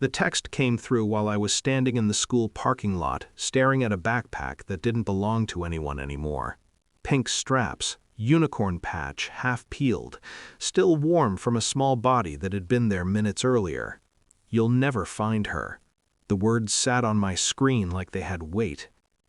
The text came through while I was standing in the school parking lot, staring at a backpack that didn't belong to anyone anymore. Pink straps, unicorn patch half peeled, still warm from a small body that had been there minutes earlier. You'll never find her. The words sat on my screen like they had weight.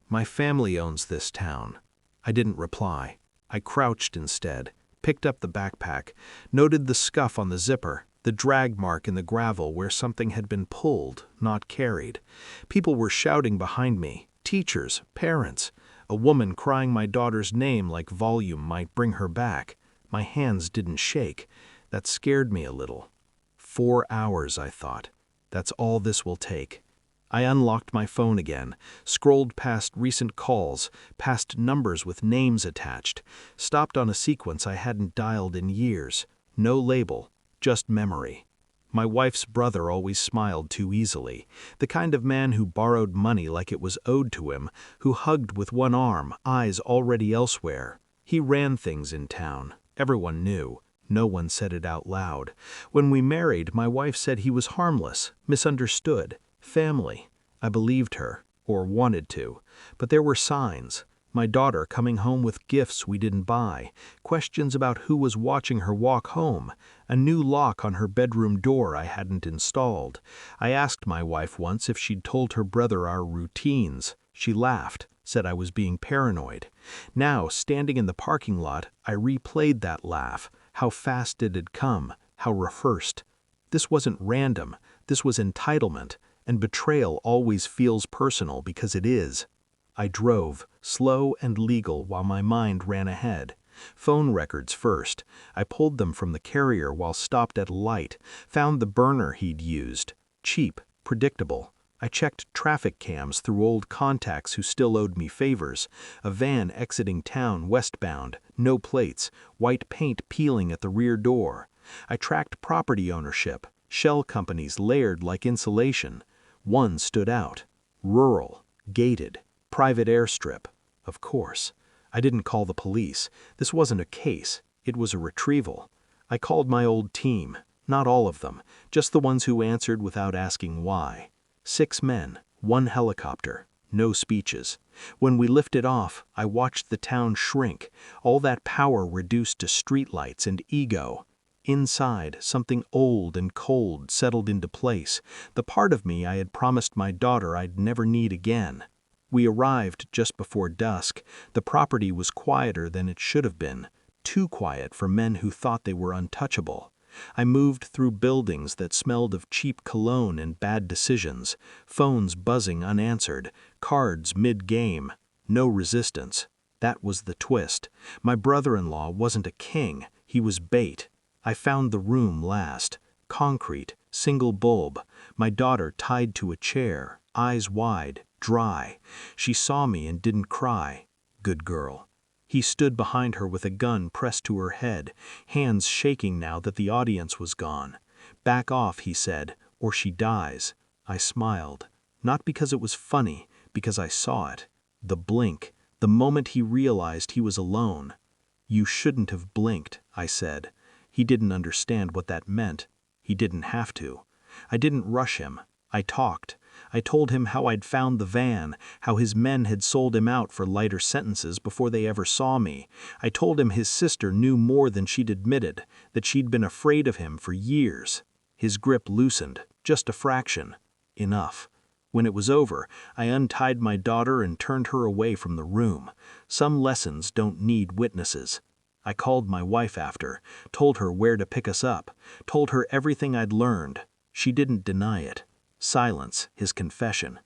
My family owns this town. I didn't reply. I crouched instead, picked up the backpack, noted the scuff on the zipper, the drag mark in the gravel where something had been pulled, not carried. People were shouting behind me, teachers, parents. A woman crying my daughter's name like volume might bring her back. My hands didn't shake. That scared me a little. 4 hours, I thought. That's all this will take. I unlocked my phone again, scrolled past recent calls, past numbers with names attached, stopped on a sequence I hadn't dialed in years. No label, just memory. My wife's brother always smiled too easily, the kind of man who borrowed money like it was owed to him, who hugged with one arm, eyes already elsewhere. He ran things in town. Everyone knew. No one said it out loud. When we married, my wife said he was harmless, misunderstood, family. I believed her, or wanted to, but there were signs. My daughter coming home with gifts we didn't buy, questions about who was watching her walk home, a new lock on her bedroom door I hadn't installed. I asked my wife once if she'd told her brother our routines. She laughed, said I was being paranoid. Now, standing in the parking lot, I replayed that laugh. How fast it had come, how rehearsed. This wasn't random, this was entitlement, and betrayal always feels personal because it is. I drove, slow and legal, while my mind ran ahead. Phone records first. I pulled them from the carrier while stopped at a light, found the burner he'd used. Cheap, predictable. I checked traffic cams through old contacts who still owed me favors. A van exiting town westbound, no plates, white paint peeling at the rear door. I tracked property ownership, shell companies layered like insulation. One stood out. Rural, gated. Private airstrip. Of course. I didn't call the police. This wasn't a case. It was a retrieval. I called my old team. Not all of them. Just the ones who answered without asking why. 6 men. 1 helicopter. No speeches. When we lifted off, I watched the town shrink. All that power reduced to streetlights and ego. Inside, something old and cold settled into place. The part of me I had promised my daughter I'd never need again. We arrived just before dusk. The property was quieter than it should have been, too quiet for men who thought they were untouchable. I moved through buildings that smelled of cheap cologne and bad decisions, phones buzzing unanswered, cards mid-game. No resistance. That was the twist. My brother-in-law wasn't a king, he was bait. I found the room last. Concrete, single bulb. My daughter tied to a chair, eyes wide, dry. She saw me and didn't cry. Good girl. He stood behind her with a gun pressed to her head, hands shaking now that the audience was gone. Back off, he said, or she dies. I smiled. Not because it was funny, because I saw it. The blink, the moment he realized he was alone. You shouldn't have blinked, I said. He didn't understand what that meant. He didn't have to. I didn't rush him. I talked. I told him how I'd found the van, how his men had sold him out for lighter sentences before they ever saw me. I told him his sister knew more than she'd admitted, that she'd been afraid of him for years. His grip loosened, just a fraction. Enough. When it was over, I untied my daughter and turned her away from the room. Some lessons don't need witnesses. I called my wife after, told her where to pick us up, told her everything I'd learned. She didn't deny it. Silence, his confession.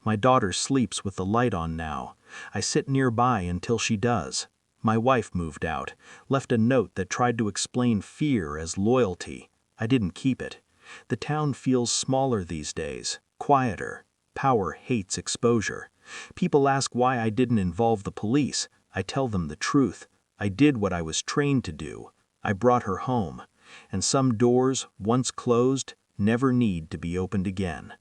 My daughter sleeps with the light on now. I sit nearby until she does. My wife moved out, left a note that tried to explain fear as loyalty. I didn't keep it. The town feels smaller these days, quieter. Power hates exposure. People ask why I didn't involve the police. I tell them the truth. I did what I was trained to do. I brought her home. And some doors, once closed, never need to be opened again.